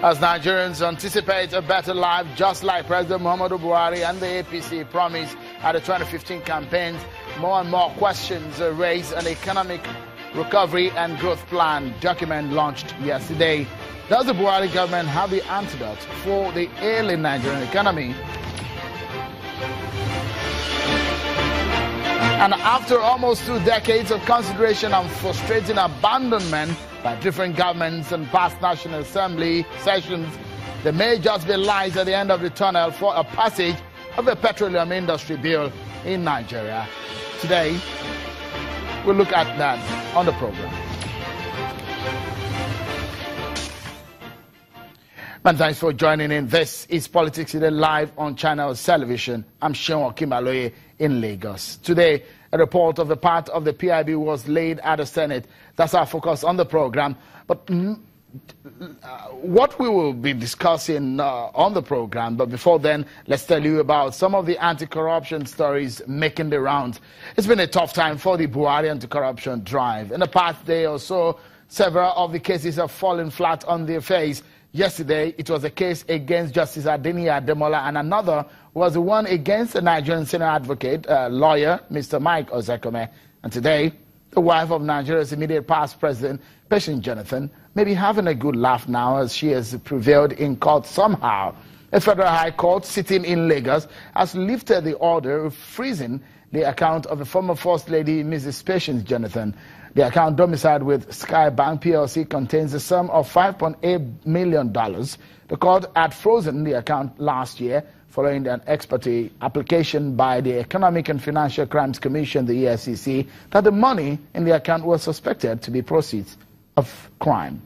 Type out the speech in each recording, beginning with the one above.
As Nigerians anticipate a better life, just like President Muhammadu Buhari and the APC promised at the 2015 campaigns, more and more questions are raised on the economic recovery and growth plan document launched yesterday. Does the Buhari government have the antidote for the ailing Nigerian economy? And after almost 2 decades of consideration and frustrating abandonment by different governments and past National Assembly sessions, there may just be light at the end of the tunnel for a passage of a petroleum industry bill in Nigeria. Today, we'll look at that on the program. And thanks for joining in. This is Politics Today live on Channels Television. I'm Sean Kimaloye in Lagos. Today, a report of a part of the PIB was laid at the Senate. That's our focus on the program. But what we will be discussing on the program, but before then, let's tell you about some of the anti-corruption stories making the rounds. It's been a tough time for the Buhari anti-corruption drive. In the past day or so, several of the cases have fallen flat on their face. Yesterday, it was a case against Justice Adeni Ademola, and another was the one against the Nigerian senior advocate, lawyer, Mr. Mike Ozekome. And today, the wife of Nigeria's immediate past president, Pt.1 Jonathan, may be having a good laugh now as she has prevailed in court somehow. A federal high court sitting in Lagos has lifted the order freezing the account of the former First Lady, Mrs. Pt.1 Jonathan. The account domiciled with Skybank PLC contains a sum of $5.8 million. The court had frozen the account last year following an ex parte application by the Economic and Financial Crimes Commission, the ERGP, that the money in the account was suspected to be proceeds of crime.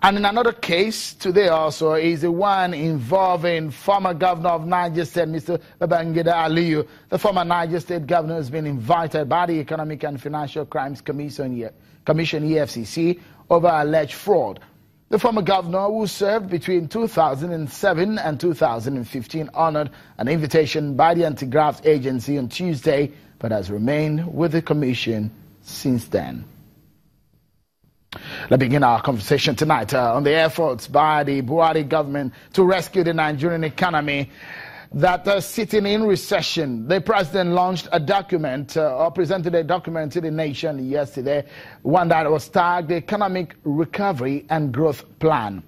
And in another case today also is the one involving former governor of Niger State, Mr. Babangida Aliyu. The former Niger State governor has been invited by the Economic and Financial Crimes Commission, EFCC, over alleged fraud. The former governor, who served between 2007 and 2015, honored an invitation by the anti-graft agency on Tuesday, but has remained with the commission since then. Let's begin our conversation tonight on the efforts by the Buhari government to rescue the Nigerian economy that is sitting in recession. The president launched a document or presented a document to the nation yesterday, one that was tagged the Economic Recovery and Growth Plan.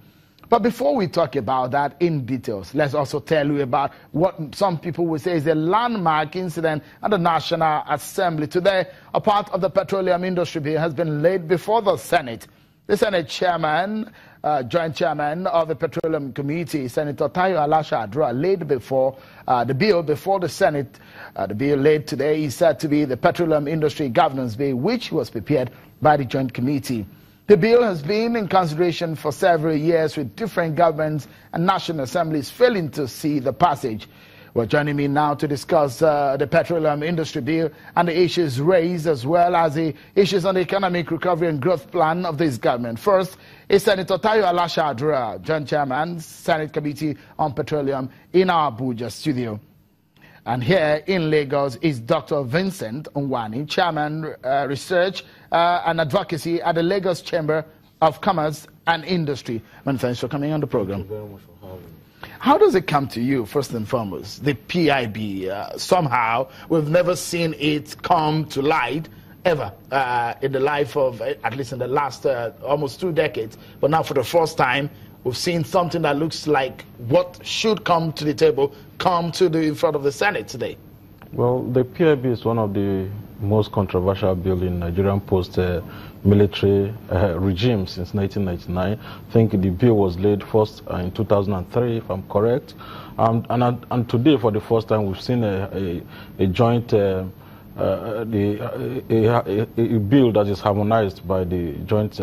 But before we talk about that in details, let's also tell you about what some people will say is a landmark incident at the National Assembly. Today, a part of the petroleum industry bill has been laid before the Senate. The Senate chairman, joint chairman of the Petroleum Committee, Senator Tayo Alasha Adra, laid before the bill before the Senate. The bill laid today is said to be the Petroleum Industry Governance Bill, which was prepared by the Joint Committee. The bill has been in consideration for several years, with different governments and national assemblies failing to see the passage. Well, joining me now to discuss the petroleum industry bill and the issues raised, as well as the issues on the economic recovery and growth plan of this government. First is Senator Tayo Alasha Adra, Joint Chairman, Senate Committee on Petroleum, in our Abuja studio. And here in Lagos is Dr. Vincent Nwani, Chairman, Research and Advocacy at the Lagos Chamber of Commerce and Industry. Many thanks for coming on the program. Thank you very much for having me. How does it come to you, first and foremost, the PIB? Somehow, we've never seen it come to light ever in the life of, at least in the last almost 2 decades. But now for the first time, we've seen something that looks like what should come to the table, come to the in front of the Senate today. Well, the PIB is one of the most controversial bills in Nigerian post-military regime since 1999. I think the bill was laid first in 2003, if I'm correct. And today, for the first time, we've seen a joint a bill that is harmonized by the Joint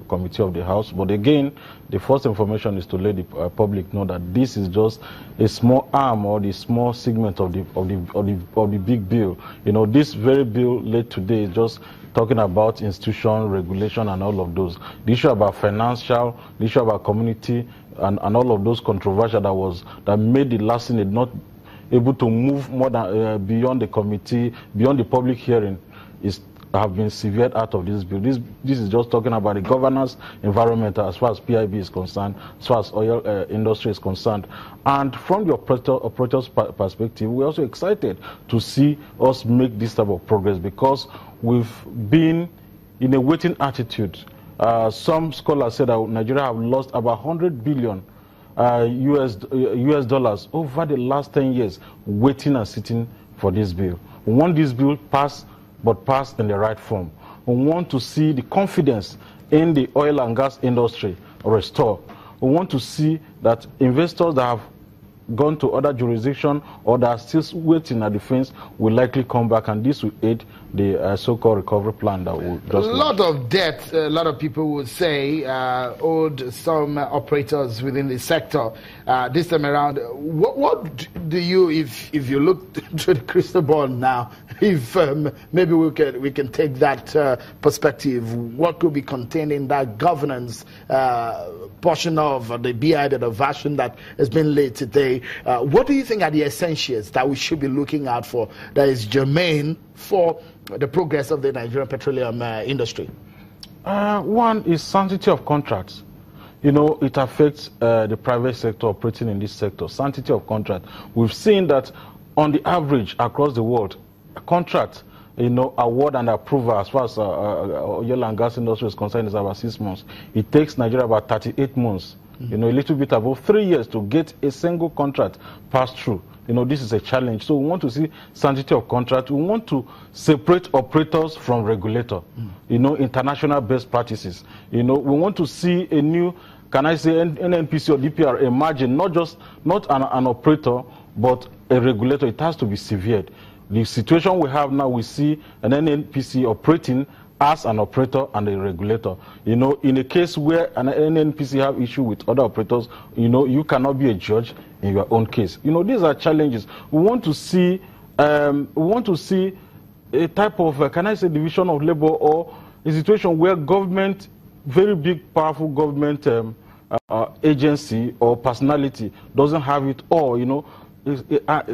Committee of the House. But again, the first information is to let the public know that this is just a small arm or the small segment of the big bill. You know, this very bill laid today is just talking about institution, regulation, and all of those. The issue about financial, the issue about community, and all of those controversial that made the last Senate not able to move more than beyond the committee, beyond the public hearing, is have been severed out of this bill. This is just talking about the governance environment as far as PIB is concerned, as far as oil industry is concerned. And from the operator's perspective, we're also excited to see us make this type of progress because we've been in a waiting attitude. Some scholars say that Nigeria have lost about 100 billion US dollars over the last 10 years waiting and sitting for this bill. We want this bill passed, but passed in the right form. We want to see the confidence in the oil and gas industry restored. We want to see that investors that have gone to other jurisdictions or that are still waiting at the fence will likely come back, and this will aid the so-called recovery plan that will just... A lot of debt, a lot of people would say, owed some operators within the sector. This time around, what do you, if you look to the crystal ball now, if maybe we can take that perspective, what could be contained in that governance portion of the BI, the version that has been laid today? What do you think are the essentials that we should be looking out for that is germane for the progress of the Nigerian petroleum industry? One is sanctity of contracts. You know, it affects the private sector operating in this sector. Sanctity of contract. We've seen that on the average across the world, a contract, you know, award and approval as far as oil and gas industry is concerned is about 6 months. It takes Nigeria about 38 months. You know, a little bit above 3 years to get a single contract passed through. You know, this is a challenge. So we want to see sanctity of contract. We want to separate operators from regulator. You know, international best practices. You know, we want to see a new, can I say, NNPC or DPR emerging, not an operator, but a regulator. It has to be severed. The situation we have now, we see an NNPC operating as an operator and a regulator. You know, in a case where an NNPC have issue with other operators, you know, you cannot be a judge in your own case. You know, these are challenges. We want to see a type of, can I say, division of labor, or a situation where government, very big, powerful government agency or personality doesn't have it all, you know.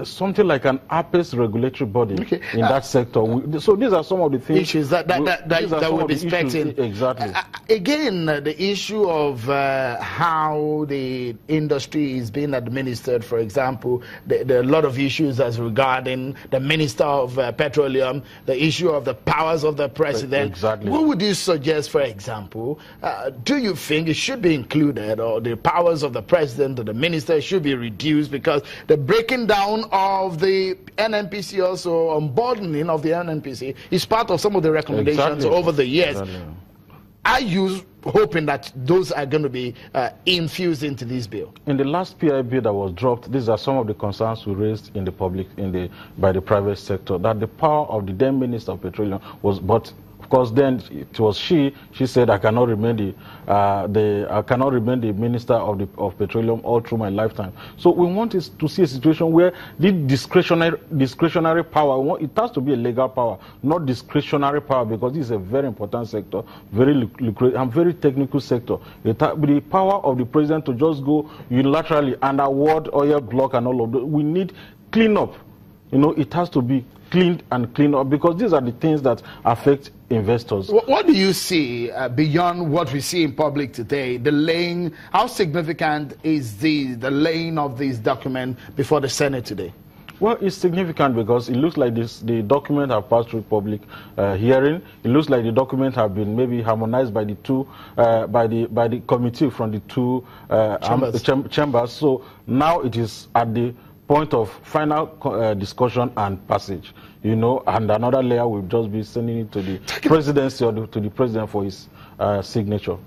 Something like an APES regulatory body in that sector. So these are some of the things, issues that we'll be expecting. Exactly. Again, the issue of how the industry is being administered, for example, there are a lot of issues as regarding the Minister of Petroleum, the issue of the powers of the President. Exactly. What would you suggest, for example? Do you think it should be included, or the powers of the President or the Minister should be reduced, because the breaking down of the NNPC, also unburdening of the NNPC, is part of some of the recommendations over the years. Are you hoping that those are going to be infused into this bill? In the last PIB that was dropped, these are some of the concerns we raised in the public, by the private sector, that the power of the then Minister of Petroleum was, but of course then it was she said, I cannot remain the Minister of Petroleum all through my lifetime. So we want to see a situation where the discretionary power, it has to be a legal power, not discretionary power, because this is a very important sector, very lucrative and very technical sector. The power of the President to just go unilaterally and award oil block and all of that, we need clean up. You know, it has to be cleaned and cleaned up, because these are the things that affect investors. What do you see beyond what we see in public today? The laying, how significant is the laying of this document before the Senate today? Well, it's significant because it looks like the document have passed through public hearing. It looks like the document have been maybe harmonized by the two, by the committee from the two chambers. So now it is at the point of final discussion and passage, you know, and another layer will just be sending it to the presidency or to the president for his signature.